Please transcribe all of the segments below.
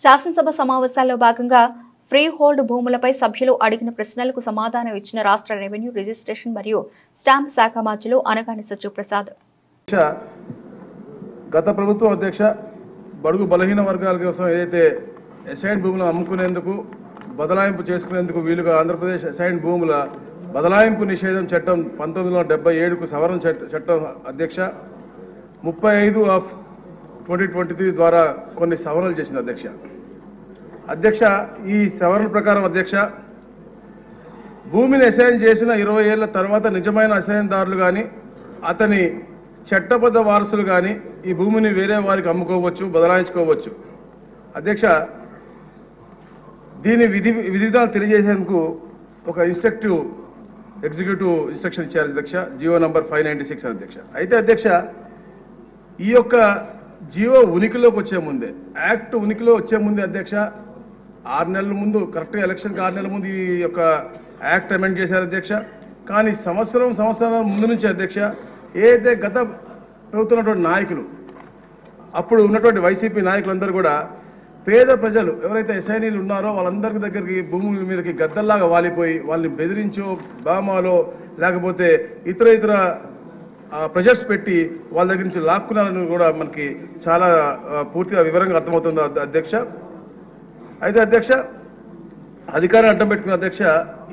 శాసనసభ సమావేశాల్లో భాగంగా ఫ్రీ హోల్డ్ భూములపై సభ్యులు అడిగిన ప్రశ్నలకు సమాధానం ఇచ్చిన రాష్ట్ర రెవెన్యూ రిజిస్ట్రేషన్ మరియు స్టాంప్ శాఖ మంత్రులు అనగాని సత్యప్రసాద్. గత ప్రభుత్వం అధ్యక్ష బడుగు బలహీన వర్గాల కోసం ఏదైతే అసైన్ భూములను అమ్ముకునేందుకు బదలాయింపు చేసుకునేందుకు వీలుగా ఆంధ్రప్రదేశ్ అసైన్ భూముల బదలాయింపు నిషేధం చట్టం 1977కు సవరణ చట్టం అధ్యక్ష 35/2023 ద్వారా కొన్ని సవరణలు చేసింది అధ్యక్ష. ఈ సవరణ ప్రకారం అధ్యక్ష భూమిని అసైన్ చేసిన 20 ఏళ్ల తర్వాత నిజమైన అసైన్దారులు కానీ అతని చట్టబద్ధ వారసులు కానీ ఈ భూమిని వేరే వారికి అమ్ముకోవచ్చు, బదలాయించుకోవచ్చు అధ్యక్ష. దీని విధివిధాలు తెలియజేసేందుకు ఒక ఎగ్జిక్యూటివ్ ఇన్స్ట్రక్షన్ ఇచ్చారు అధ్యక్ష, జియో నంబర్ 596 అధ్యక్ష. అయితే అధ్యక్ష ఈ యొక్క జియో ఉనికిలోకి వచ్చే ముందే, యాక్ట్ ఉనికిలో వచ్చే ముందే అధ్యక్ష 6 నెలల ముందు, కరెక్ట్గా ఎలక్షన్కి 6 నెలల ముందు ఈ యొక్క యాక్ట్ అమెండ్ చేశారు అధ్యక్ష. కానీ సంవత్సరాల ముందు నుంచి అధ్యక్ష ఏదైతే గత ప్రభుత్వం ఉన్నటువంటి నాయకులు, అప్పుడు ఉన్నటువంటి వైసీపీ నాయకులందరూ కూడా పేద ప్రజలు ఎవరైతే ఎస్ఐనీలు ఉన్నారో వాళ్ళందరి దగ్గరికి భూముల మీదకి గద్దల్లాగా వాలిపోయి వాళ్ళని బెదిరించో, బామాలో లేకపోతే ఇతర ప్రెషర్స్ పెట్టి వాళ్ళ దగ్గర నుంచి లాక్కున్నారని కూడా మనకి చాలా పూర్తిగా వివరంగా అర్థమవుతుంది అధ్యక్ష. అయితే అధ్యక్ష అధికారం అడ్డం పెట్టుకున్న అధ్యక్ష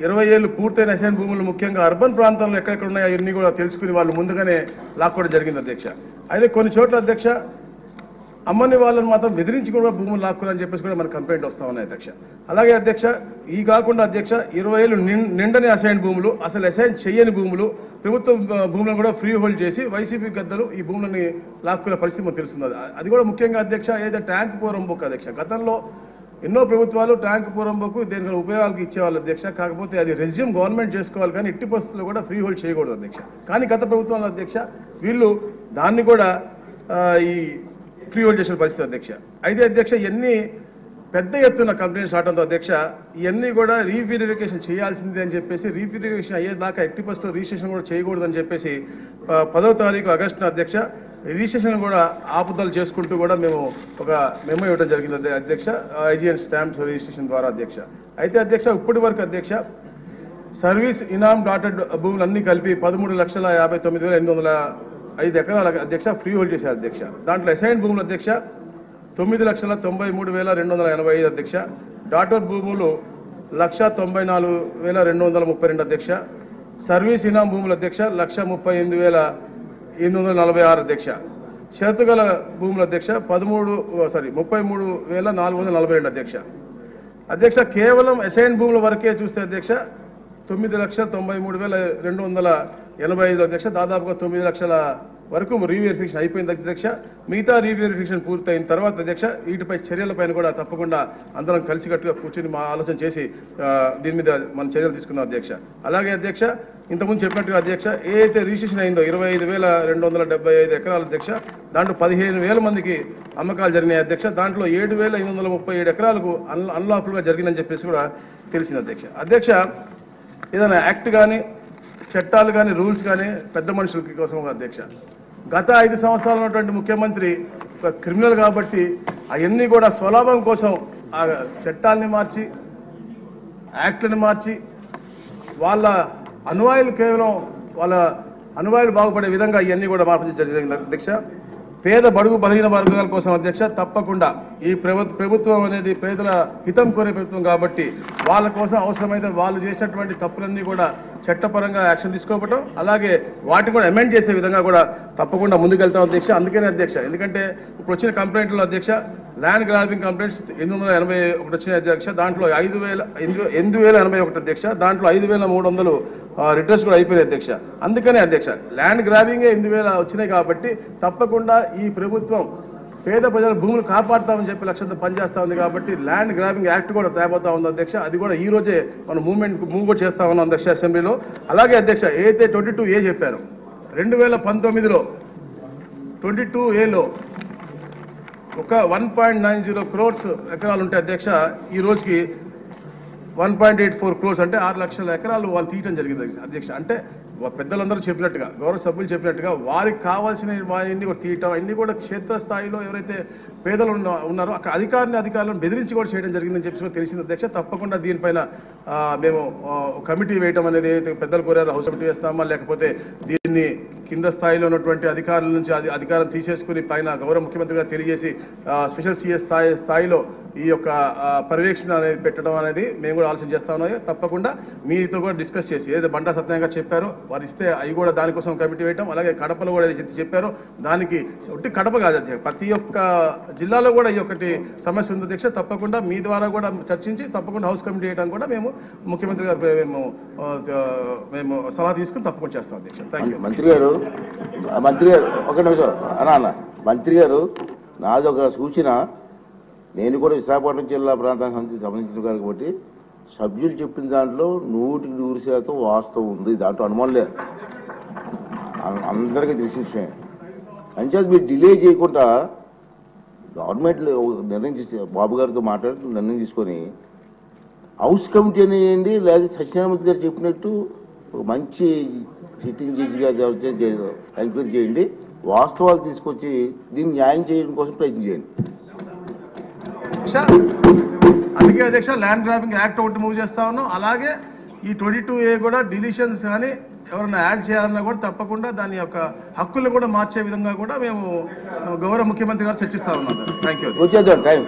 20 ఏళ్ళు పూర్తయిన అసైన్ భూములు ముఖ్యంగా అర్బన్ ప్రాంతాల్లో ఎక్కడెక్కడ ఉన్నాయో అవన్నీ కూడా తెలుసుకుని వాళ్ళు ముందుగానే లాక్కోవడం జరిగింది అధ్యక్ష. అయితే కొన్ని చోట్ల అధ్యక్ష అమ్మని వాళ్ళని మాత్రం బెదిరించి కూడా భూములు లాక్కున్నారని చెప్పేసి కూడా మనకు కంప్లైంట్ వస్తూ ఉన్నాయి అధ్యక్ష. అలాగే అధ్యక్ష ఈ కాకుండా అధ్యక్ష 20 ఏళ్ళు నిండని అసైన్ భూములు, అసలు అసైన్ చేయని భూములు, ప్రభుత్వ భూములను కూడా ఫ్రీ హోల్డ్ చేసి వైసీపీ గద్దలు ఈ భూములని లాక్కునే పరిస్థితి మనకు తెలుస్తుంది. అది కూడా ముఖ్యంగా అధ్యక్ష ఏదైతే ట్యాంక్ పోరంబోక్ అధ్యక్ష, గతంలో ఎన్నో ప్రభుత్వాలు ట్యాంక్ పోరంబోకు దేనికి ఉపయోగాలకు ఇచ్చేవాళ్ళు అధ్యక్ష. కాకపోతే అది రెజ్యూమ్ గవర్నమెంట్ చేసుకోవాలి కానీ ఎట్టి పరిస్థితుల్లో కూడా ఫ్రీ హోల్డ్ చేయకూడదు అధ్యక్ష. కానీ గత ప్రభుత్వంలో అధ్యక్ష వీళ్ళు దాన్ని కూడా ఈ ఫ్రీ హోల్డ్ చేసిన పరిస్థితి అధ్యక్ష. అయితే అధ్యక్ష ఇవన్నీ పెద్ద ఎత్తున కంప్లైంట్ స్టార్ట్ అవుతుంది అధ్యక్ష. ఇవన్నీ కూడా రీవెరిఫికేషన్ చేయాల్సిందే అని చెప్పేసి, రీవెరిఫికేషన్ అయ్యేదాకా ఎట్టి పరిస్థితుల్లో రిజిస్ట్రేషన్ కూడా చేయకూడదని చెప్పేసి 10వ తారీఖు ఆగస్టున అధ్యక్ష రిజిస్ట్రేషన్ కూడా ఆపుదలు చేసుకుంటూ కూడా మేము ఒక మెమో ఇవ్వడం జరిగింది అధ్యక్ష, ఐజీ అండ్ స్టాంప్స్ రిజిస్ట్రేషన్ ద్వారా అధ్యక్ష. అయితే అధ్యక్ష ఇప్పటి వరకు అధ్యక్ష సర్వీస్ ఇనామ్ డాటెడ్ భూములన్నీ కలిపి 13,59,805 ఎకరాల అధ్యక్ష ఫ్రీ హోల్డ్ చేశారు అధ్యక్ష. దాంట్లో అసైన్ భూములు అధ్యక్ష 9,93,285 అధ్యక్ష, డాటర్ భూములు 1,94,232 అధ్యక్ష, సర్వీస్ ఇనామ్ భూములు అధ్యక్ష 1,38,846 అధ్యక్ష, షరతుగల భూముల అధ్యక్ష 33,442 అధ్యక్ష. అధ్యక్ష కేవలం అసైన్ భూముల వరకే చూస్తే అధ్యక్ష 9,93,285 అధ్యక్ష, దాదాపుగా 9 లక్షల వరకు రీవెరిఫికేషన్ అయిపోయింది అధ్యక్ష. మిగతా రీవెరిఫికేషన్ పూర్తయిన తర్వాత అధ్యక్ష వీటిపై చర్యలపైన కూడా తప్పకుండా అందరం కలిసికట్టుగా కూర్చొని మా ఆలోచన చేసి దీని మీద మనం చర్యలు తీసుకున్నాం అధ్యక్ష. అలాగే అధ్యక్ష ఇంతకుముందు చెప్పినట్టుగా అధ్యక్ష ఏదైతే రిజిస్ట్రేషన్ అయిందో 25,275 ఎకరాల అధ్యక్ష, దాంట్లో 15,000 మందికి అమ్మకాలు జరిగినాయి అధ్యక్ష. దాంట్లో 7,837 ఎకరాలకు అన్లాఫుల్గా జరిగిందని చెప్పేసి కూడా తెలిసింది అధ్యక్ష. అధ్యక్ష ఏదైనా యాక్ట్ కానీ చట్టాలు కానీ రూల్స్ కానీ పెద్ద మనుషుల కోసం అధ్యక్ష, గత 5 సంవత్సరాలు ఉన్నటువంటి ముఖ్యమంత్రి ఒక క్రిమినల్ కాబట్టి అవన్నీ కూడా స్వలాభం కోసం ఆ చట్టాలని మార్చి, యాక్ట్లను మార్చి వాళ్ళ అనువాయులు కేవలం వాళ్ళ అనువాయులు బాగుపడే విధంగా ఇవన్నీ కూడా మార్పు జరిగింది అధ్యక్ష. పేద బడుగు బలహీన వర్గాల కోసం అధ్యక్ష తప్పకుండా ఈ ప్రభుత్వం అనేది పేదల హితం కోరే ప్రభుత్వం కాబట్టి వాళ్ళ కోసం అవసరమైతే వాళ్ళు చేసినటువంటి తప్పులన్నీ కూడా చట్టపరంగా యాక్షన్ తీసుకోవటం, అలాగే వాటిని కూడా అమెండ్ చేసే విధంగా కూడా తప్పకుండా ముందుకెళ్తాం అధ్యక్ష. అందుకనే అధ్యక్ష ఎందుకంటే ఇప్పుడు వచ్చిన కంప్లైంట్లో అధ్యక్ష ల్యాండ్ గ్రాబింగ్ కంప్లైంట్స్ 881 వచ్చినాయి అధ్యక్ష, దాంట్లో 8,081 అధ్యక్ష, దాంట్లో 5,300 రిటర్న్స్ కూడా అయిపోయినాయి అధ్యక్ష. అందుకనే అధ్యక్ష ల్యాండ్ గ్రాబింగే 8,000 వచ్చినాయి కాబట్టి తప్పకుండా ఈ ప్రభుత్వం పేద ప్రజల భూములు కాపాడుతామని చెప్పి లక్ష్యంతో పనిచేస్తా ఉంది కాబట్టి ల్యాండ్ గ్రాబింగ్ యాక్ట్ కూడా తయారవుతా ఉంది అధ్యక్ష. అది కూడా ఈ రోజే మనం మూవ్ కూడా చేస్తా ఉన్నాం అధ్యక్ష అసెంబ్లీలో. అలాగే అధ్యక్ష ఏదైతే 22A చెప్పారు 2019లో 22Aలో ఒక 1.90 crores ఎకరాలు ఉంటాయి అధ్యక్ష. ఈ రోజుకి 1.84 crores అంటే 6 లక్షల ఎకరాలు వాళ్ళు తీయటం జరిగింది అధ్యక్ష. అంటే పెద్దలందరూ చెప్పినట్టుగా, గౌరవ సభ్యులు చెప్పినట్టుగా వారికి కావాల్సిన వారిని కూడా తీయటం అన్ని కూడా క్షేత్రస్థాయిలో ఎవరైతే పేదలు ఉన్నారో అక్కడ అధికారులను బెదిరించి కూడా చేయడం జరిగిందని చెప్పి తెలిసింది అధ్యక్ష. తప్పకుండా దీనిపైన మేము కమిటీ వేయటం అనేది ఏదైతే పెద్దలు కోరారో హౌస్ కమిటీ వేస్తామా, లేకపోతే దీన్ని కింద స్థాయిలో ఉన్నటువంటి అధికారుల నుంచి అధికారం తీసేసుకుని పైన గౌరవ ముఖ్యమంత్రి గారు తెలియజేసి స్పెషల్ సిఎస్ స్థాయిలో ఈ యొక్క పర్యవేక్షణ అనేది పెట్టడం అనేది మేము కూడా ఆలోచన చేస్తా ఉన్నాం. తప్పకుండా మీతో కూడా డిస్కస్ చేసి ఏదైతే బండా సత్యనారాయణ గారు చెప్పారో వారు ఇస్తే అవి కూడా దానికోసం కమిటీ వేయటం, అలాగే కడపలో కూడా ఏదైతే చెప్పారో దానికి ఒట్టి కడప కాదు అధ్యక్ష, ప్రతి ఒక్క జిల్లాలో కూడా ఈ ఒకటి సమస్య ఉంది అధ్యక్ష. తప్పకుండా మీ ద్వారా కూడా చర్చించి తప్పకుండా హౌస్ కమిటీ వేయడం కూడా మేము ముఖ్యమంత్రి గారు మేము సలహా తీసుకుని తప్పకుండా చేస్తాం అధ్యక్ష. Thank you. మంత్రి గారు ఒక నిమిషం అన్న. మంత్రి గారు నాది ఒక సూచన, నేను కూడా విశాఖపట్నం జిల్లా ప్రాంతానికి సంబంధించిన కాబట్టి సభ్యులు చెప్పిన దాంట్లో 100% వాస్తవం ఉంది, దాంట్లో అనుమానం లేదు, అందరికీ తెలిసిన విషయం. అంచేది మీరు డిలే చేయకుండా గవర్నమెంట్ నిర్ణయం తీసి బాబు గారితో మాట్లాడి నిర్ణయం తీసుకొని హౌస్ కమిటీ అని చేయండి, లేదా సత్యనారాయణ గారు చెప్పినట్టు మంచి సిట్టింగ్ జడ్జి గారు ఎంక్వైరీ చేయండి, వాస్తవాలు తీసుకొచ్చి దీన్ని న్యాయం చేయడం కోసం ప్రయత్నం చేయండి. అందుకే అధ్యక్ష ల్యాండ్ గ్రాబింగ్ యాక్ట్ ఒకటి మూవ్ చేస్తా ఉన్నాం. అలాగే ఈ 22A కూడా డిలీషన్స్ కానీ ఎవరైనా యాడ్ చేయాలన్నా కూడా తప్పకుండా దాని యొక్క హక్కులను కూడా మార్చే విధంగా కూడా మేము గౌరవ ముఖ్యమంత్రి గారు చర్చిస్తా ఉన్నాం. Thank you. వచ్చేద్దాం టైం.